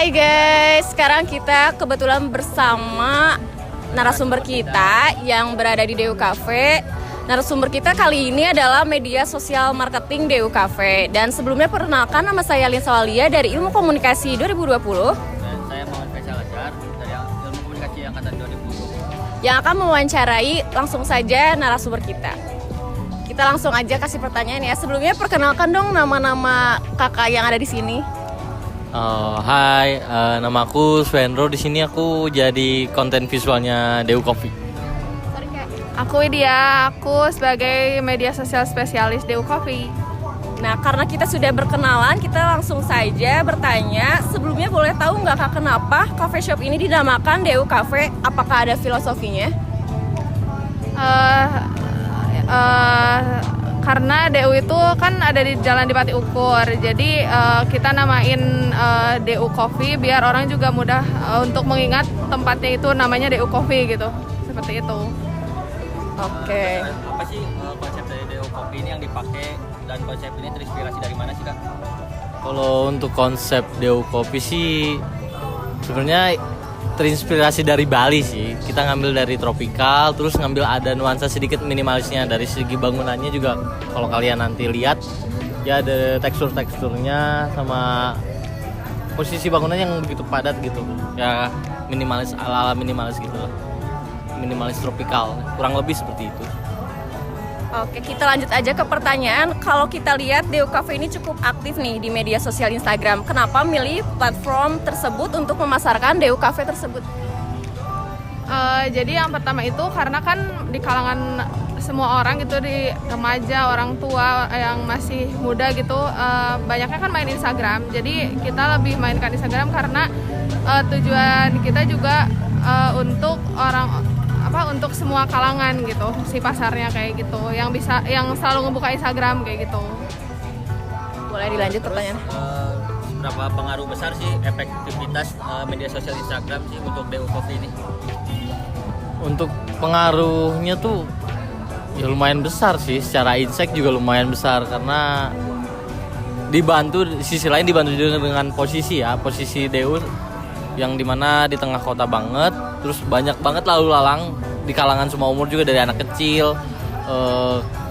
Hai guys, sekarang kita kebetulan bersama narasumber kita yang berada di DU Cafe. Narasumber kita kali ini adalah media sosial marketing DU Cafe. Dan sebelumnya perkenalkan, nama saya Linsa Walia dari Ilmu Komunikasi 2020. Dan saya Muhammad Faisal Azhar dari Ilmu Komunikasi Angkatan 2020. Yang akan mewawancarai langsung saja narasumber kita. Kita langsung aja kasih pertanyaan ya. Sebelumnya perkenalkan dong nama-nama kakak yang ada di sini. Hai, nama aku Swendro. Di sini aku jadi konten visualnya DU Coffee. Aku Widya, aku sebagai media sosial spesialis DU Coffee. Nah, karena kita sudah berkenalan, kita langsung saja bertanya. Sebelumnya boleh tahu nggak Kak, kenapa cafe shop ini dinamakan DU Cafe? Apakah ada filosofinya? Karena DU itu kan ada di Jalan Dipati Ukur, jadi kita namain DU Coffee biar orang juga mudah untuk mengingat tempatnya itu namanya DU Coffee gitu, seperti itu. Oke. Apa sih konsep dari DU Coffee ini yang dipakai dan konsep ini terinspirasi dari mana sih Kak? Kalau untuk konsep DU Coffee sih sebenarnya terinspirasi dari Bali sih. Kita ngambil dari tropical, terus ngambil ada nuansa sedikit minimalisnya. Dari segi bangunannya juga kalau kalian nanti lihat ya ada teksturnya sama posisi bangunannya yang begitu padat gitu. Ya minimalis, ala-ala minimalis gitu lah. Minimalis tropical, kurang lebih seperti itu. Oke, kita lanjut aja ke pertanyaan. Kalau kita lihat DU Cafe ini cukup aktif nih di media sosial Instagram. Kenapa milih platform tersebut untuk memasarkan DU Cafe tersebut? Jadi yang pertama itu karena kan di kalangan semua orang gitu, di remaja, orang tua yang masih muda gitu, banyaknya kan main Instagram. Jadi kita lebih mainkan Instagram karena tujuan kita juga untuk untuk semua kalangan gitu, si pasarnya kayak gitu, yang selalu ngebuka Instagram kayak gitu. Boleh dilanjut pertanyaan? Berapa pengaruh besar sih efektivitas media sosial Instagram sih untuk DU Coffee ini? Untuk pengaruhnya tuh ya lumayan besar sih, secara insight juga lumayan besar karena dibantu, sisi lain dibantu juga dengan posisi DU yang dimana di tengah kota banget, terus banyak banget lalu lalang di kalangan semua umur juga, dari anak kecil,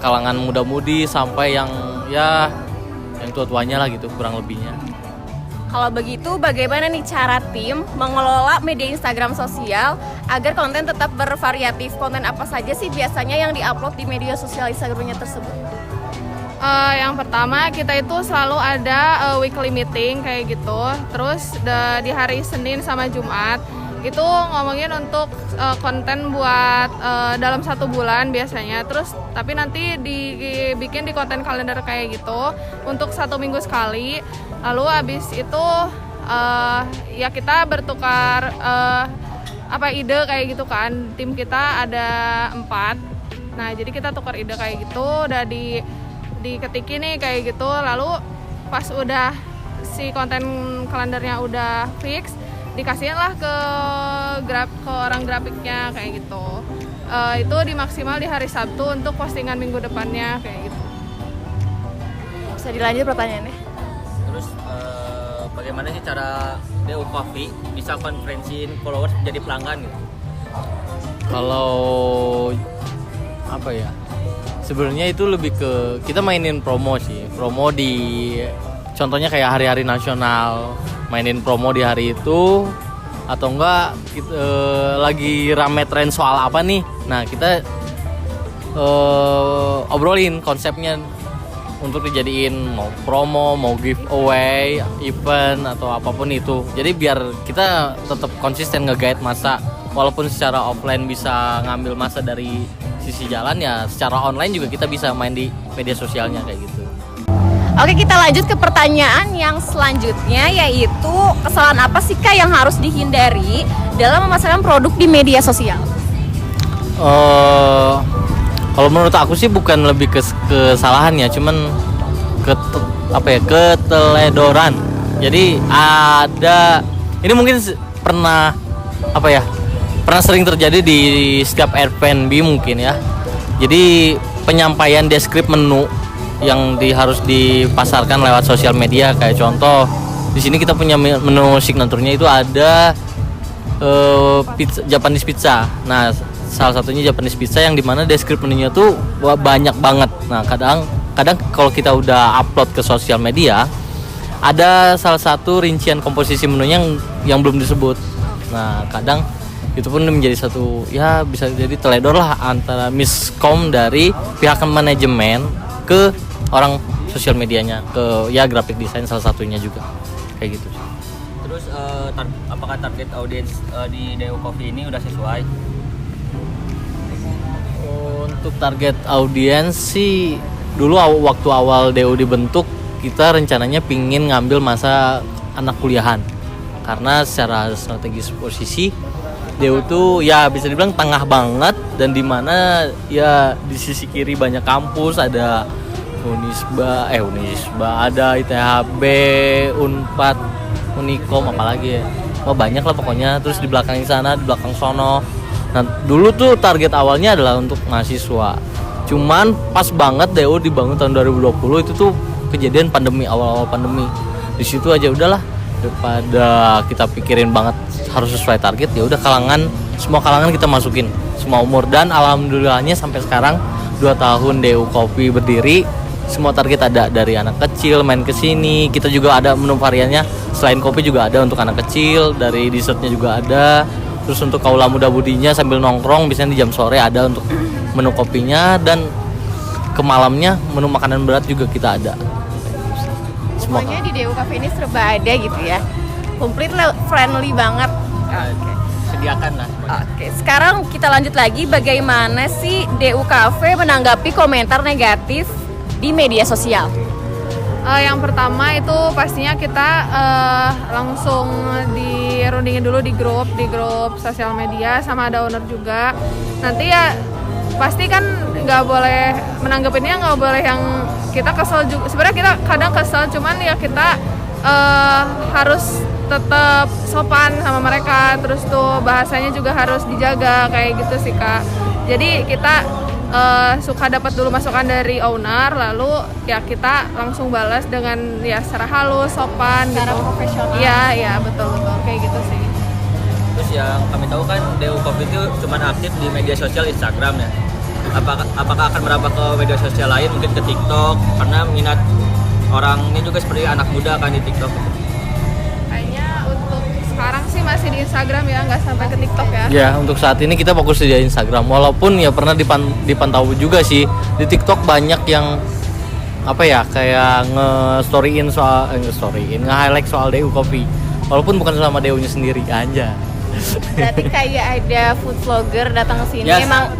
kalangan muda-mudi sampai yang tua-tuanya lah gitu kurang lebihnya. Kalau begitu, bagaimana nih cara tim mengelola media Instagram sosial agar konten tetap bervariatif? Konten apa saja sih biasanya yang diupload di media sosial Instagramnya tersebut? Yang pertama kita itu selalu ada weekly meeting kayak gitu. Terus di hari Senin sama Jumat itu ngomongin untuk konten buat dalam 1 bulan biasanya. Terus tapi nanti dibikin di konten kalender kayak gitu untuk 1 minggu sekali. Lalu abis itu ya kita bertukar ide kayak gitu kan. Tim kita ada 4. Nah jadi kita tukar ide kayak gitu, udah diketikin nih kayak gitu. Lalu pas udah si konten kalendernya udah fix, dikasihin lah ke orang grafiknya kayak gitu. Itu dimaksimal di hari Sabtu untuk postingan minggu depannya kayak gitu. Bisa dilanjut pertanyaannya? Terus bagaimana sih cara DU Coffee bisa konferensiin followers jadi pelanggan gitu? Kalau sebenarnya itu lebih ke kita mainin promo sih. Promo di contohnya kayak hari-hari nasional, mainin promo di hari itu, atau enggak lagi rame tren soal apa nih. Nah, kita obrolin konsepnya untuk dijadiin mau promo, mau giveaway, event atau apapun itu. Jadi biar kita tetap konsisten nge-guide masa, walaupun secara offline bisa ngambil masa dari sisi jalan, ya secara online juga kita bisa main di media sosialnya kayak gitu. Oke, kita lanjut ke pertanyaan yang selanjutnya, yaitu kesalahan apa sih Kak yang harus dihindari dalam memasarkan produk di media sosial? Kalau menurut aku sih bukan lebih ke kesalahannya, cuman keteledoran. Jadi ini mungkin pernah sering terjadi di setiap Airbnb mungkin ya. Jadi penyampaian deskrip menu yang harus dipasarkan lewat sosial media, kayak contoh Di sini kita punya menu signaturnya itu ada pizza, Japanese pizza. Nah, salah satunya Japanese pizza yang dimana deskripsi menunya tuh banyak banget. Nah, kadang kalau kita udah upload ke sosial media, ada salah satu rincian komposisi menunya yang belum disebut. Nah, kadang itu pun menjadi satu, ya bisa jadi teledor lah antara miskom dari pihak manajemen ke orang sosial medianya, ke ya graphic design salah satunya juga kayak gitu. Terus apakah target audiens di DU Coffee ini udah sesuai? Untuk target audiens sih dulu waktu awal DU dibentuk kita rencananya pingin ngambil masa anak kuliahan, karena secara strategis posisi DU tuh ya bisa dibilang tengah banget, dan dimana ya di sisi kiri banyak kampus, ada Unisba, ada ITHB, Unpad, Unikom, apalagi ya. Oh banyak lah pokoknya. Terus di belakang sana, di belakang sono. Nah dulu tuh target awalnya adalah untuk mahasiswa. Cuman pas banget DU dibangun tahun 2020 itu tuh kejadian pandemi, awal-awal pandemi. Di situ aja udahlah, daripada kita pikirin banget harus sesuai target, ya udah semua kalangan kita masukin, semua umur. Dan alhamdulillahnya sampai sekarang 2 tahun DU Coffee berdiri, semua target ada, dari anak kecil main ke sini. Kita juga ada menu variannya, selain kopi juga ada untuk anak kecil, dari dessertnya juga ada. Terus untuk kaula muda budinya sambil nongkrong biasanya di jam sore ada untuk menu kopinya, dan ke malamnya menu makanan berat juga kita ada. Semuanya di DU Cafe ini serba ada gitu ya, complete friendly banget. Oke. Sediakan lah. Oke, sekarang kita lanjut lagi, bagaimana sih DU Cafe menanggapi komentar negatif di media sosial? Yang pertama itu pastinya kita langsung dirundingin dulu di grup sosial media, sama ada owner juga. Nanti ya pasti kan nggak boleh menanggapinnya, nggak boleh yang kita kesel juga. Sebenarnya kita kadang kesel, cuman ya kita harus tetap sopan sama mereka. Terus tuh bahasanya juga harus dijaga kayak gitu sih Kak. Jadi kita suka dapat dulu masukan dari owner, lalu ya kita langsung balas dengan ya secara halus, sopan, secara gitu. profesional. Iya betul kayak gitu sih. Terus yang kami tahu kan DU Coffee itu cuma aktif di media sosial Instagram ya. Apakah akan merambah ke media sosial lain, mungkin ke TikTok, karena minat orang ini juga seperti anak muda kan di TikTok. Kayaknya untuk sekarang sih masih di Instagram ya, nggak sampai ke TikTok ya. Ya untuk saat ini kita fokus di Instagram, walaupun ya pernah dipantau juga sih di TikTok banyak yang apa ya, kayak nge-highlight soal DU Coffee, walaupun bukan sama DU-nya sendiri aja. Berarti kayak ada food vlogger datang ke sini, Yes. emang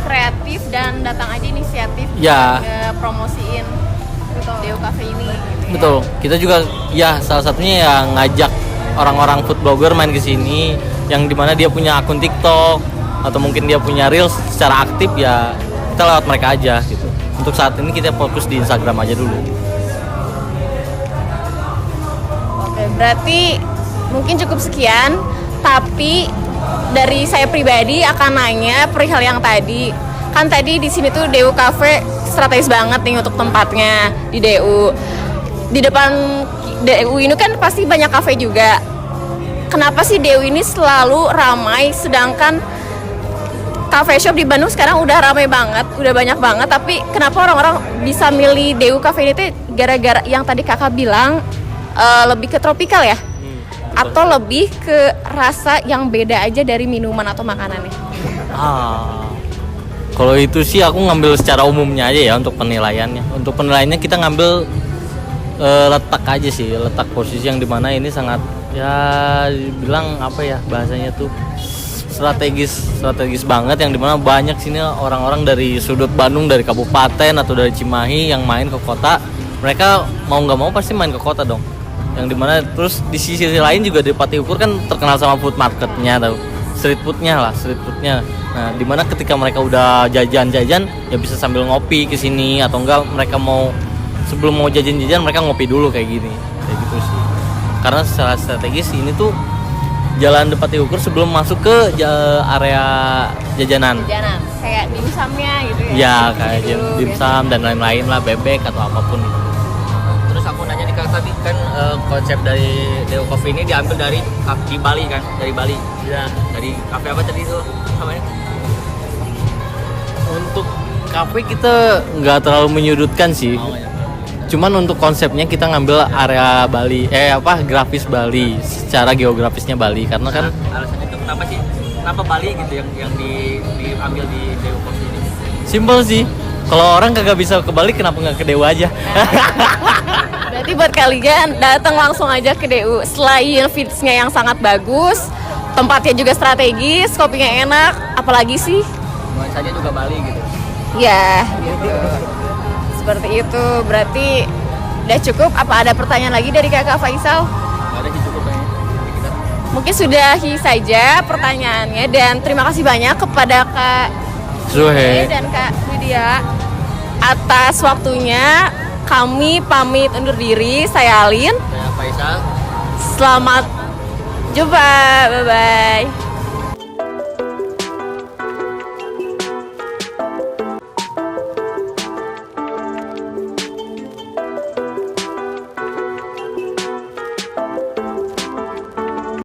kreatif dan datang aja inisiatif Ya. promosiin DU Cafe ini gitu ya. Betul, kita juga ya salah satunya ya ngajak orang-orang food blogger main ke sini, yang dimana dia punya akun TikTok atau mungkin dia punya reels secara aktif, ya kita lewat mereka aja gitu. Untuk saat ini kita fokus di Instagram aja dulu. Oke, berarti mungkin cukup sekian, tapi dari saya pribadi akan nanya perihal yang tadi. Kan tadi di sini tuh DU Cafe strategis banget nih untuk tempatnya di DU. Di depan DU ini kan pasti banyak kafe juga. Kenapa sih DU ini selalu ramai, sedangkan cafe shop di Bandung sekarang udah ramai banget, udah banyak banget, tapi kenapa orang-orang bisa milih DU Cafe ini tuh gara-gara yang tadi kakak bilang lebih ke tropikal ya? Atau lebih ke rasa yang beda aja dari minuman atau makanannya? Kalau itu sih aku ngambil secara umumnya aja ya untuk penilaiannya. Untuk penilaiannya kita ngambil letak aja sih, letak posisi yang dimana ini sangat ya bilang apa ya bahasanya tuh strategis banget, yang dimana banyak sini orang-orang dari sudut Bandung, dari kabupaten atau dari Cimahi yang main ke kota. Mereka mau nggak mau pasti main ke kota dong. Yang dimana terus di sisi lain juga di Pati Ukur kan terkenal sama food marketnya, tau, street foodnya. Nah dimana ketika mereka udah jajan-jajan ya bisa sambil ngopi ke sini, atau enggak mereka mau sebelum mau jajan-jajan mereka ngopi dulu kayak gini, kayak gitu sih. Karena secara strategis ini tuh jalan Pati Ukur sebelum masuk ke area jajanan. Jajanan, kayak dimsumnya gitu ya? Ya kayak dimsum dan lain-lain lah, bebek atau apapun. Terus aku nanya nih Kak, tadi kan konsep dari Deo Coffee ini diambil dari di Bali kan, dari Bali. Ya. Dari kafe apa tadi itu namanya? Untuk kafe kita nggak terlalu menyudutkan sih. Oh, ya. Cuman untuk konsepnya kita ngambil area Bali, grafis Bali, secara geografisnya Bali karena kan Alasannya itu kenapa sih? Kenapa Bali gitu yang diambil di Deo Coffee ini? simpel sih. Kalau orang kagak bisa ke Bali, kenapa nggak ke Dewa aja? Berarti buat kalian datang langsung aja ke DU. Selain vibes-nya yang sangat bagus, tempatnya juga strategis, kopinya enak, apalagi sih? Nuansanya juga Bali gitu. Ya, gitu. Seperti itu. Berarti udah cukup. Apa ada pertanyaan lagi dari Kakak Faisal? Nggak ada sih, cukup kayaknya. Dari kita. Mungkin sudahi saja pertanyaannya dan terima kasih banyak kepada Kak Zuhe. dan Kak Widya atas waktunya. Kami pamit undur diri. Saya Alin. Saya Faisal. Selamat jumpa. Bye bye.